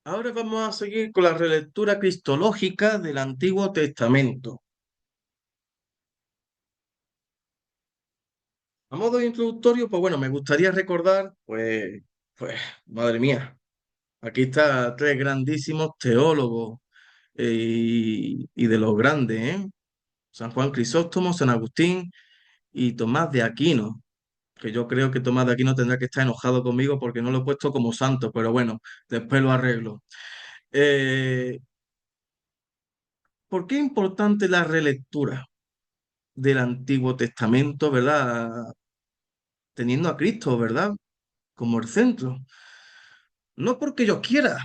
Ahora vamos a seguir con la relectura cristológica del Antiguo Testamento. A modo introductorio, pues bueno, me gustaría recordar, pues, madre mía, aquí está tres grandísimos teólogos y de los grandes, ¿eh? San Juan Crisóstomo, San Agustín y Tomás de Aquino, que yo creo que Tomás de Aquino tendrá que estar enojado conmigo porque no lo he puesto como santo, pero bueno, después lo arreglo. Eh, ¿Por qué es importante la relectura del Antiguo Testamento, ¿verdad? Teniendo a Cristo, ¿verdad? Como el centro. No porque yo quiera,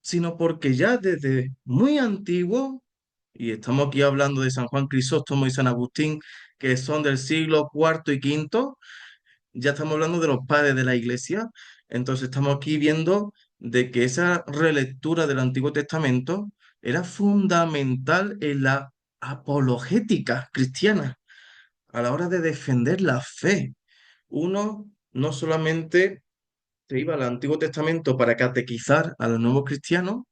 sino porque ya desde muy antiguo, y estamos aquí hablando de San Juan Crisóstomo y San Agustín, que son del siglo cuarto y quinto, ya estamos hablando de los padres de la Iglesia, entonces estamos aquí viendo de que esa relectura del Antiguo Testamento era fundamental en la apologética cristiana a la hora de defender la fe. Uno no solamente se iba al Antiguo Testamento para catequizar a los nuevos cristianos,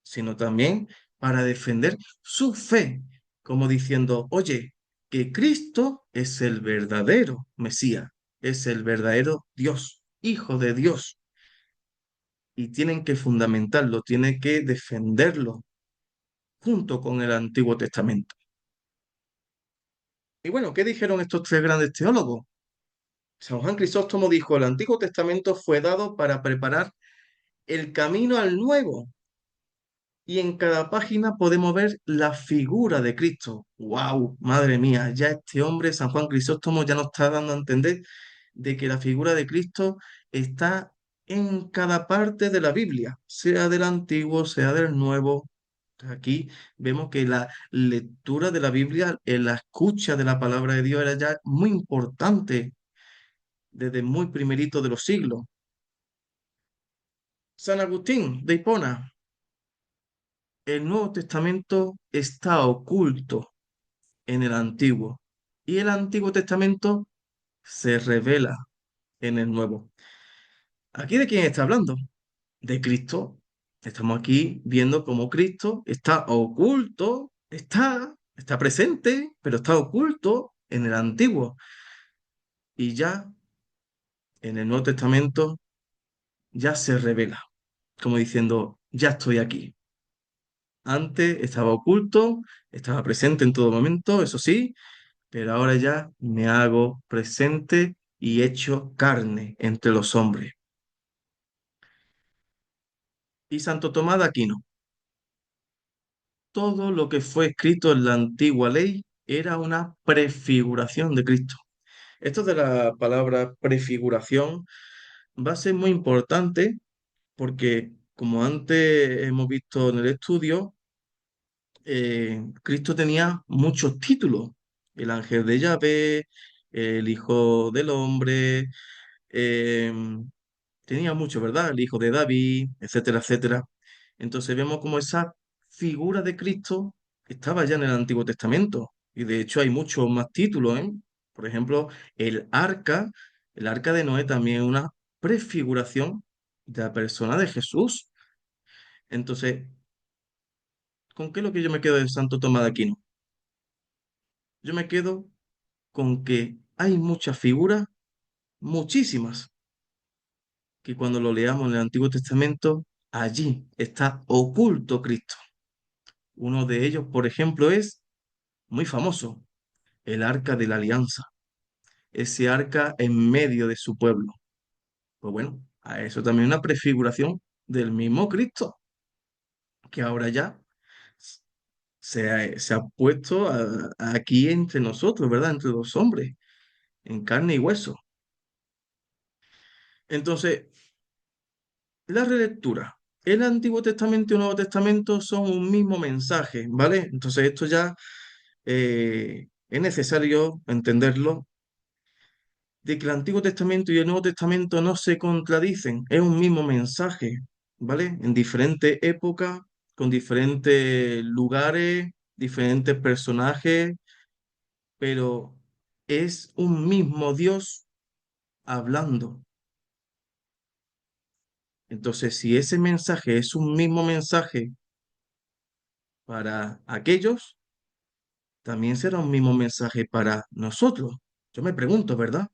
sino también para defender su fe, como diciendo, oye, que Cristo es el verdadero Mesías, es el verdadero Dios, Hijo de Dios, y tienen que fundamentarlo, tienen que defenderlo junto con el Antiguo Testamento. Y bueno, ¿qué dijeron estos tres grandes teólogos? San Juan Crisóstomo dijo, el Antiguo Testamento fue dado para preparar el camino al nuevo, y en cada página podemos ver la figura de Cristo. ¡Wow! Madre mía, ya este hombre, San Juan Crisóstomo, ya nos está dando a entender de que la figura de Cristo está en cada parte de la Biblia, sea del Antiguo, sea del Nuevo. Aquí vemos que la lectura de la Biblia, la escucha de la palabra de Dios era ya muy importante desde muy primerito de los siglos. San Agustín de Hipona, el Nuevo Testamento está oculto en el Antiguo y el Antiguo Testamento se revela en el Nuevo. ¿Aquí de quién está hablando? De Cristo. Estamos aquí viendo cómo Cristo está oculto, está presente, pero está oculto en el Antiguo. Y ya en el Nuevo Testamento ya se revela, como diciendo, ya estoy aquí. Antes estaba oculto, estaba presente en todo momento, eso sí, pero ahora ya me hago presente y hecho carne entre los hombres. Y Santo Tomás de Aquino, todo lo que fue escrito en la antigua ley era una prefiguración de Cristo. Esto de la palabra prefiguración va a ser muy importante porque, como antes hemos visto en el estudio, Cristo tenía muchos títulos. El ángel de Yahvé, el Hijo del Hombre, em, tenía mucho, ¿verdad? El hijo de David, etcétera, etcétera. Entonces vemos como esa figura de Cristo estaba ya en el Antiguo Testamento. Y de hecho hay muchos más títulos, ¿eh? Por ejemplo, el arca, el arca de Noé también es una prefiguración de la persona de Jesús. Entonces, ¿con qué es lo que yo me quedo de Santo Tomás de Aquino? Yo me quedo con que hay muchas figuras, muchísimas, que cuando lo leamos en el Antiguo Testamento, allí está oculto Cristo. Uno de ellos, por ejemplo, es muy famoso, el Arca de la Alianza, ese arca en medio de su pueblo. Pues bueno, a eso también una prefiguración del mismo Cristo, que ahora ya se ha puesto aquí entre nosotros, ¿verdad? Entre los hombres, en carne y hueso. Entonces, la relectura. El Antiguo Testamento y el Nuevo Testamento son un mismo mensaje, ¿vale? Entonces esto ya es necesario entenderlo, de que el Antiguo Testamento y el Nuevo Testamento no se contradicen, es un mismo mensaje, ¿vale? En diferentes épocas, con diferentes lugares, diferentes personajes, pero es un mismo Dios hablando. Entonces, si ese mensaje es un mismo mensaje para aquellos, también será un mismo mensaje para nosotros. Yo me pregunto, ¿verdad?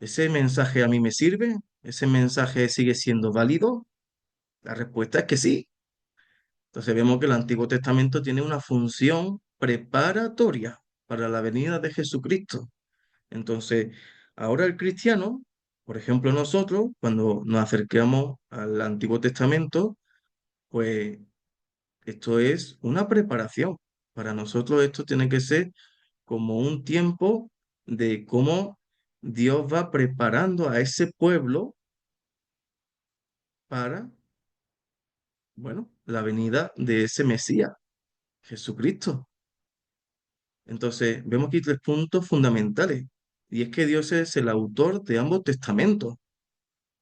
¿Ese mensaje a mí me sirve? ¿Ese mensaje sigue siendo válido? La respuesta es que sí. Entonces vemos que el Antiguo Testamento tiene una función preparatoria para la venida de Jesucristo. Entonces, ahora el cristiano, por ejemplo nosotros, cuando nos acercamos al Antiguo Testamento, pues esto es una preparación. Para nosotros esto tiene que ser como un tiempo de cómo Dios va preparando a ese pueblo para, bueno, la venida de ese Mesías, Jesucristo. Entonces, vemos aquí tres puntos fundamentales. Y es que Dios es el autor de ambos testamentos.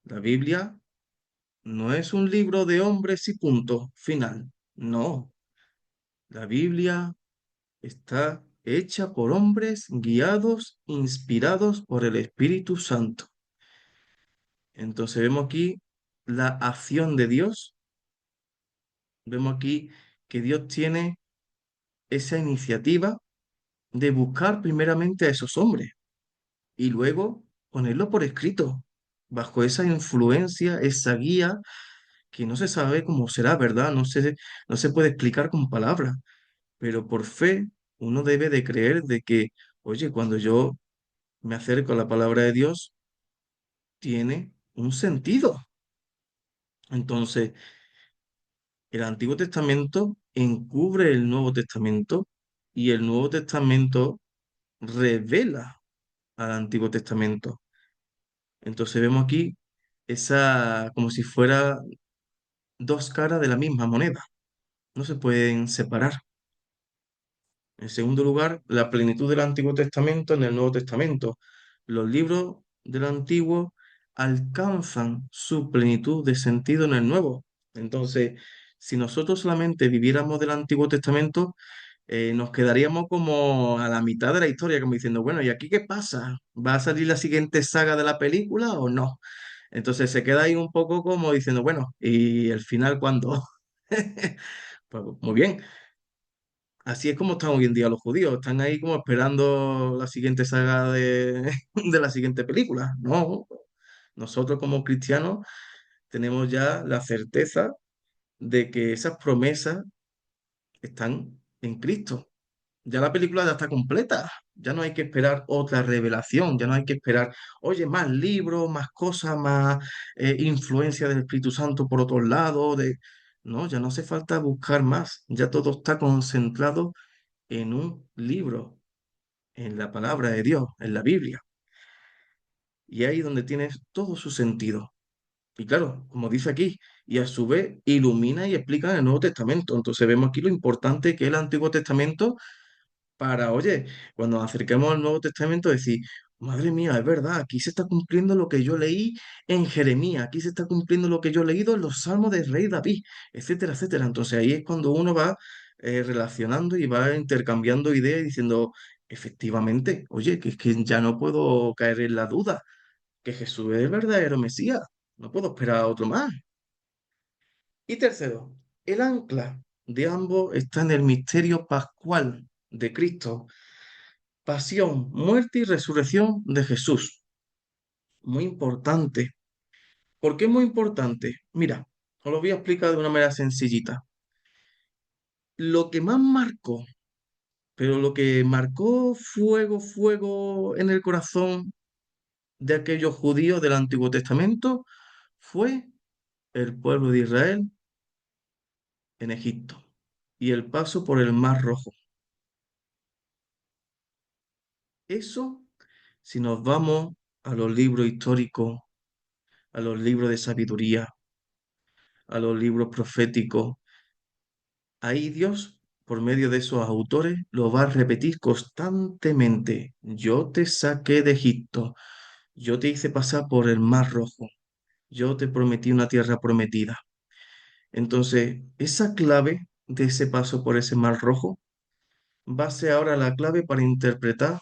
La Biblia no es un libro de hombres y punto final. No, la Biblia está hecha por hombres guiados, inspirados por el Espíritu Santo. Entonces vemos aquí la acción de Dios. Vemos aquí que Dios tiene esa iniciativa de buscar primeramente a esos hombres y luego ponerlo por escrito, bajo esa influencia, esa guía que no se sabe cómo será, ¿verdad? No se puede explicar con palabras, pero por fe uno debe de creer de que, oye, cuando yo me acerco a la palabra de Dios, tiene un sentido. Entonces, el Antiguo Testamento encubre el Nuevo Testamento y el Nuevo Testamento revela al Antiguo Testamento. Entonces vemos aquí esa, como si fuera dos caras de la misma moneda. No se pueden separar. En segundo lugar, la plenitud del Antiguo Testamento en el Nuevo Testamento. Los libros del Antiguo alcanzan su plenitud de sentido en el Nuevo. Entonces, si nosotros solamente viviéramos del Antiguo Testamento, nos quedaríamos como a la mitad de la historia, como diciendo, bueno, ¿y aquí qué pasa? ¿Va a salir la siguiente saga de la película o no? Entonces se queda ahí un poco como diciendo, bueno, ¿y el final cuándo? Pues muy bien, así es como están hoy en día los judíos, están ahí como esperando la siguiente saga de, de la siguiente película. No, nosotros como cristianos tenemos ya la certeza de que esas promesas están en Cristo. Ya la película ya está completa, ya no hay que esperar otra revelación, ya no hay que esperar, oye, más libros, más cosas, más influencia del Espíritu Santo por otro lado, de... No, ya no hace falta buscar más, ya todo está concentrado en un libro, en la palabra de Dios, en la Biblia. Y ahí donde tienes todo su sentido. Y claro, como dice aquí, y a su vez ilumina y explica en el Nuevo Testamento. Entonces vemos aquí lo importante que es el Antiguo Testamento para, oye, cuando nos acerquemos al Nuevo Testamento, decir, madre mía, es verdad, aquí se está cumpliendo lo que yo leí en Jeremías, aquí se está cumpliendo lo que yo he leído en los Salmos del Rey David, etcétera, etcétera. Entonces ahí es cuando uno va relacionando y va intercambiando ideas y diciendo, efectivamente, oye, que es que ya no puedo caer en la duda, que Jesús es el verdadero Mesías, no puedo esperar a otro más. Y tercero, el ancla de ambos está en el misterio pascual de Cristo, pasión, muerte y resurrección de Jesús. Muy importante. ¿Por qué es muy importante? Mira, os lo voy a explicar de una manera sencillita. Lo que más marcó, pero lo que marcó fuego, fuego en el corazón de aquellos judíos del Antiguo Testamento fue el pueblo de Israel en Egipto y el paso por el Mar Rojo. Eso, si nos vamos a los libros históricos, a los libros de sabiduría, a los libros proféticos, ahí Dios, por medio de esos autores, lo va a repetir constantemente. Yo te saqué de Egipto, yo te hice pasar por el Mar Rojo, yo te prometí una tierra prometida. Entonces, esa clave de ese paso por ese Mar Rojo va a ser ahora la clave para interpretar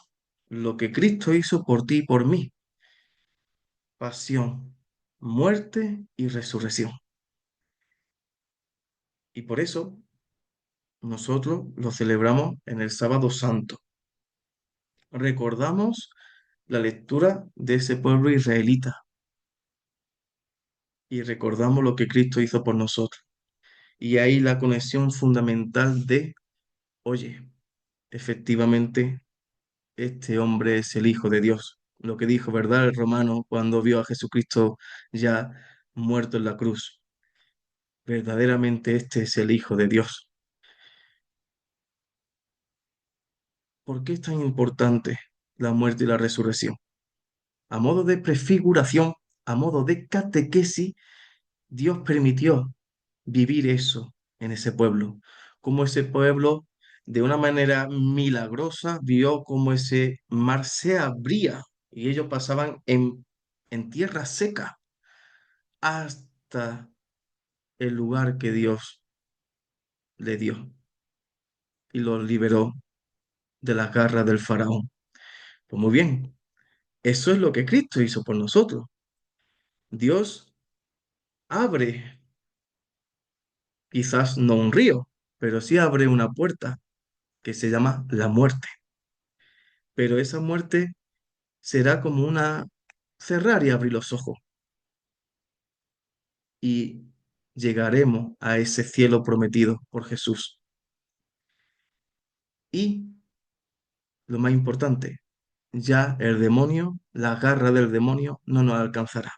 lo que Cristo hizo por ti y por mí. Pasión. muerte y resurrección. Y por eso nosotros lo celebramos en el Sábado Santo. Recordamos la lectura de ese pueblo israelita y recordamos lo que Cristo hizo por nosotros. Y ahí la conexión fundamental de, oye, efectivamente, este hombre es el Hijo de Dios. Lo que dijo, ¿verdad? El romano cuando vio a Jesucristo ya muerto en la cruz. Verdaderamente este es el Hijo de Dios. ¿Por qué es tan importante la muerte y la resurrección? A modo de prefiguración, a modo de catequesis, Dios permitió vivir eso en ese pueblo, como ese pueblo de una manera milagrosa vio como ese mar se abría y ellos pasaban en tierra seca hasta el lugar que Dios le dio y los liberó de las garras del faraón. Pues muy bien, eso es lo que Cristo hizo por nosotros. Dios abre, quizás no un río, pero sí abre una puerta que se llama la muerte. Pero esa muerte será como una cerrar y abrir los ojos y llegaremos a ese cielo prometido por Jesús. Y lo más importante, ya el demonio, la garra del demonio no nos alcanzará.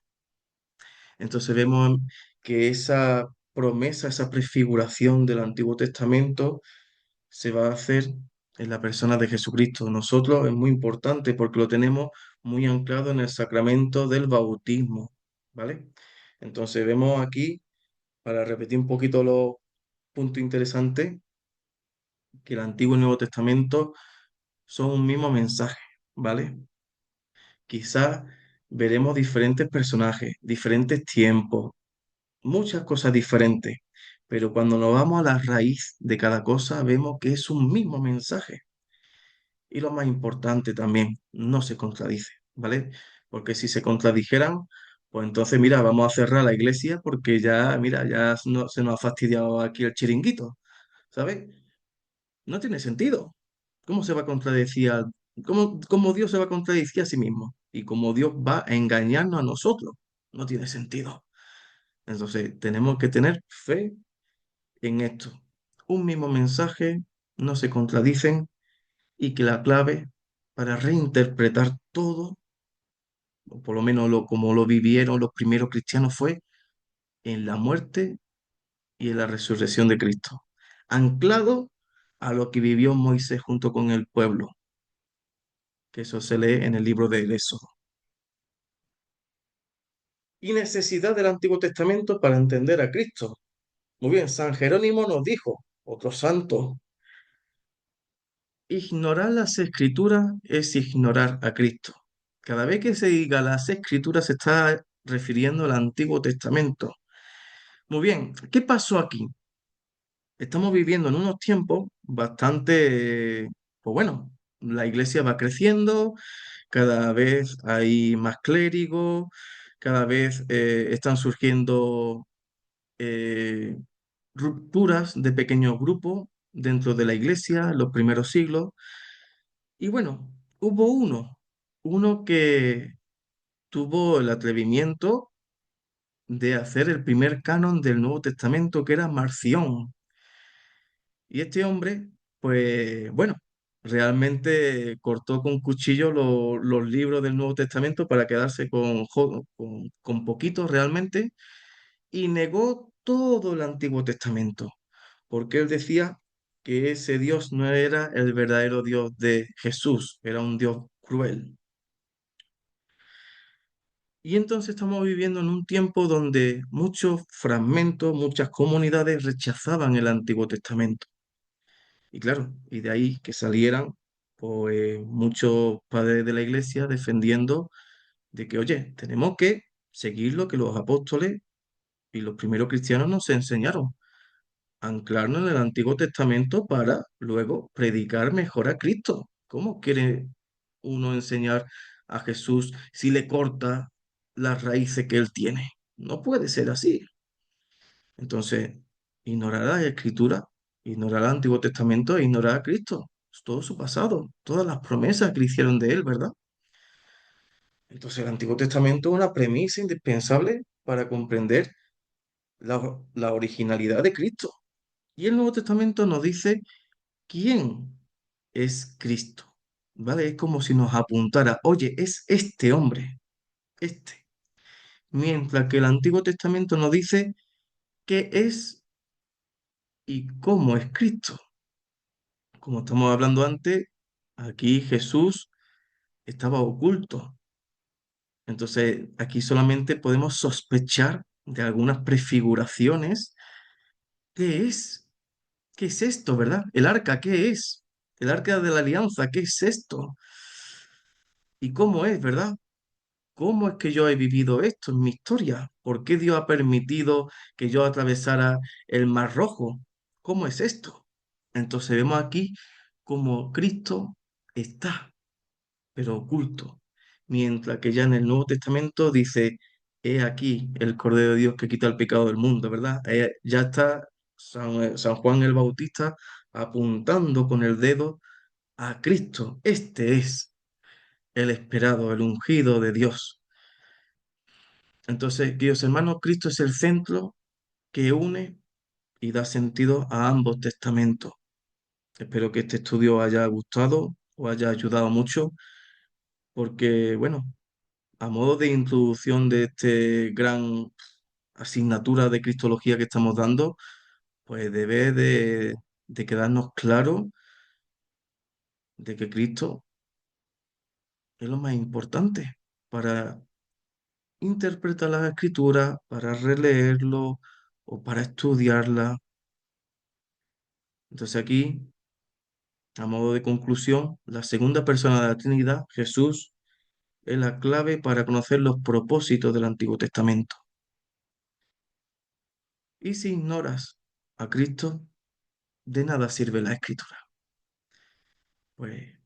Entonces vemos que esa promesa, esa prefiguración del Antiguo Testamento se va a hacer en la persona de Jesucristo. Nosotros es muy importante porque lo tenemos muy anclado en el sacramento del bautismo, ¿vale? Entonces vemos aquí, para repetir un poquito los puntos interesantes, que el Antiguo y el Nuevo Testamento son un mismo mensaje, ¿vale? Quizás veremos diferentes personajes, diferentes tiempos, muchas cosas diferentes, pero cuando nos vamos a la raíz de cada cosa, vemos que es un mismo mensaje. Y lo más importante también, no se contradice, ¿vale? Porque si se contradijeran, pues entonces, mira, vamos a cerrar la iglesia porque ya, mira, se nos ha fastidiado aquí el chiringuito, ¿sabes? No tiene sentido. ¿Cómo se va a contradecir cómo Dios se va a contradecir a sí mismo? Y cómo Dios va a engañarnos a nosotros. No tiene sentido. Entonces, tenemos que tener fe en esto. Un mismo mensaje, no se contradicen y que la clave para reinterpretar todo, o por lo menos como lo vivieron los primeros cristianos, fue en la muerte y en la resurrección de Cristo, anclado a lo que vivió Moisés junto con el pueblo, que eso se lee en el libro de Éxodo. Y necesidad del Antiguo Testamento para entender a Cristo. Muy bien, San Jerónimo nos dijo, otro santo, ignorar las escrituras es ignorar a Cristo. Cada vez que se diga las escrituras se está refiriendo al Antiguo Testamento. Muy bien, ¿qué pasó aquí? Estamos viviendo en unos tiempos bastante, pues bueno, la iglesia va creciendo, cada vez hay más clérigos, cada vez están surgiendo eh, rupturas de pequeños grupos dentro de la iglesia en los primeros siglos. Y bueno, hubo uno que tuvo el atrevimiento de hacer el primer canon del Nuevo Testamento, que era Marción. Y este hombre, pues bueno, realmente cortó con cuchillo los libros del Nuevo Testamento para quedarse con poquitos realmente y negó todo el Antiguo Testamento, porque él decía que ese Dios no era el verdadero Dios de Jesús, era un Dios cruel. Y entonces estamos viviendo en un tiempo donde muchos fragmentos, muchas comunidades rechazaban el Antiguo Testamento. Y claro, y de ahí que salieran pues, muchos padres de la iglesia defendiendo de que, oye, tenemos que seguir lo que los apóstoles y los primeros cristianos nos enseñaron, anclarnos en el Antiguo Testamento para luego predicar mejor a Cristo. ¿Cómo quiere uno enseñar a Jesús si le corta las raíces que él tiene? No puede ser así. Entonces, ignorar la Escritura, ignorar el Antiguo Testamento e ignorar a Cristo, todo su pasado, todas las promesas que le hicieron de él, ¿verdad? Entonces, el Antiguo Testamento es una premisa indispensable para comprender la originalidad de Cristo. Y el Nuevo Testamento nos dice quién es Cristo, ¿vale? Es como si nos apuntara, oye, es este hombre, este. Mientras que el Antiguo Testamento nos dice qué es y cómo es Cristo. Como estamos hablando antes, aquí Jesús estaba oculto. Entonces, aquí solamente podemos sospechar de algunas prefiguraciones. ¿Qué es? ¿Qué es esto, verdad? El arca, ¿qué es? El arca de la alianza, ¿qué es esto? ¿Y cómo es, verdad? ¿Cómo es que yo he vivido esto en mi historia? ¿Por qué Dios ha permitido que yo atravesara el Mar Rojo? ¿Cómo es esto? Entonces vemos aquí cómo Cristo está, pero oculto. Mientras que ya en el Nuevo Testamento dice, he aquí el Cordero de Dios que quita el pecado del mundo, ¿verdad? Ya está San Juan el Bautista apuntando con el dedo a Cristo. Este es el esperado, el ungido de Dios. Entonces, queridos hermanos, Cristo es el centro que une y da sentido a ambos testamentos. Espero que este estudio haya gustado o haya ayudado mucho, porque, bueno, a modo de introducción de este gran asignatura de Cristología que estamos dando, pues debe de quedarnos claro de que Cristo es lo más importante para interpretar las escrituras, para releerlo o para estudiarla. Entonces aquí, a modo de conclusión, la segunda persona de la Trinidad, Jesús, es la clave para conocer los propósitos del Antiguo Testamento. Y si ignoras a Cristo, de nada sirve la escritura. Pues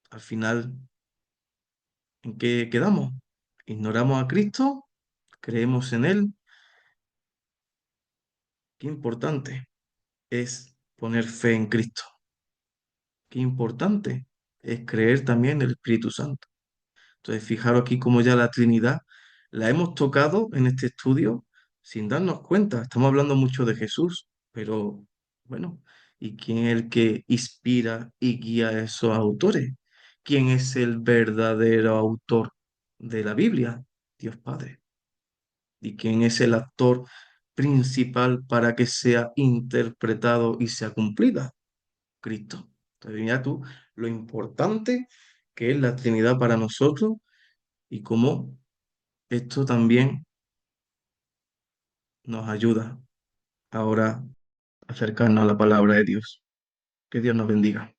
al final, ¿en qué quedamos? ¿Ignoramos a Cristo? ¿Creemos en Él? Qué importante es poner fe en Cristo. Qué importante es creer también en el Espíritu Santo. Entonces, fijaros aquí como ya la Trinidad la hemos tocado en este estudio sin darnos cuenta. Estamos hablando mucho de Jesús, pero bueno, ¿y quién es el que inspira y guía a esos autores? ¿Quién es el verdadero autor de la Biblia? Dios Padre. ¿Y quién es el actor principal para que sea interpretado y sea cumplida? Cristo. Entonces, mira tú lo importante que es la Trinidad para nosotros y cómo esto también nos ayuda ahora a acercarnos a la palabra de Dios. Que Dios nos bendiga.